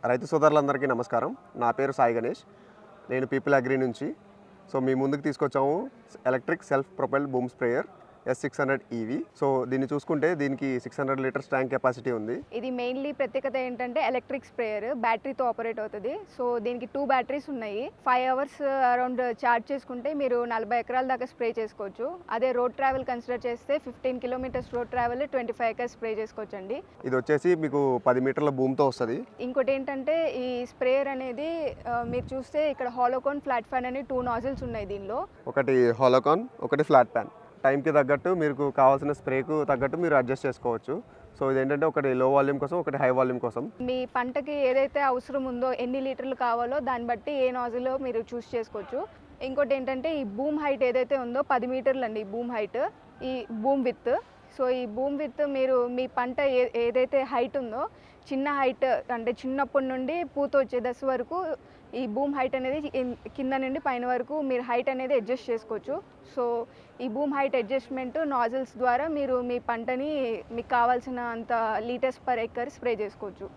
రైతు సోదరులందరికీ నమస్కారం. నా పేరు సాయి గణేష్. నేను పీపుల్ అగ్రి నుంచి మీ ముందుకు తీసుకొచ్చాము electric self propelled boom sprayer S600 EV. So దీన్ని చూసుకుంటే దీనికి 600 లీటర్స్ ట్యాంక్ కెపాసిటీ ఉంది. ఇది మెయిన్లీ ప్రత్యేకత ఏంటంటే ఎలక్ట్రిక్ స్ప్రేయర్ బ్యాటరీతో ఆపరేట్ అవుతుంది. సో దీనికి 2 బ్యాటరీస్ ఉన్నాయి. 5 అవర్స్ అరౌండ్ ఛార్జ్ చేసుకుంటే మీరు 40 ఎకరాల దాకా స్ప్రే చేసుకోవచ్చు. అదే రోడ్ ట్రావెల్ కన్సిడర్ చేస్తే 15 kilometres road travel 25 acres spray చేసుకోవచ్చు అండి. ఇది వచ్చేసి మీకు 10 మీటర్ల భూమితో వస్తుంది. ఇంకోటి ఏంటంటే ఈ స్ప్రేయర్ అనేది మీరు చూస్తే ఇక్కడ హాలోకాన్ ఫ్లాట్ ఫ్యాన్ అని 2 నాజిల్స్ ఉన్నాయి దీనిలో. ఒకటి హాలోకాన్, ఒకటి ఫ్లాట్ ప్యాన్. టైంకి తగ్గట్టు మీకు కావాల్సిన స్ప్రేకు తగ్గట్టు మీరు అడ్జస్ట్ చేసుకోవచ్చు. సో ఇదేంటంటే ఒకటి లో వాల్యూమ్ కోసం, ఒకటి హై వాల్యూమ్ కోసం. మీ పంటకి ఏదైతే అవసరం ఉందో, ఎన్ని లీటర్లు కావాలో దాన్ని బట్టి ఏ నాజిల్ మీరు చూస్ చేసుకోవచ్చు. ఇంకోటి ఏంటంటే ఈ బూమ్ హైట్ ఏదైతే ఉందో 10 మీటర్లు అండి ఈ బూమ్ హైట్, ఈ బూమ్ విత్. సో ఈ బూమ్ విత్ మీరు మీ పంట ఏదైతే హైట్ ఉందో, చిన్న హైట్ అంటే చిన్నప్పటి నుండి పూత వచ్చే దశ వరకు ఈ బూమ్ హైట్ అనేది కింద నుండి పైన వరకు మీరు హైట్ అనేది అడ్జస్ట్ చేసుకోవచ్చు. సో ఈ బూమ్ హైట్ అడ్జస్ట్మెంట్ నాజిల్స్ ద్వారా మీరు మీ పంటని మీకు కావాల్సిన అంత లీటర్స్ పర్ ఎకర్ స్ప్రే చేసుకోవచ్చు.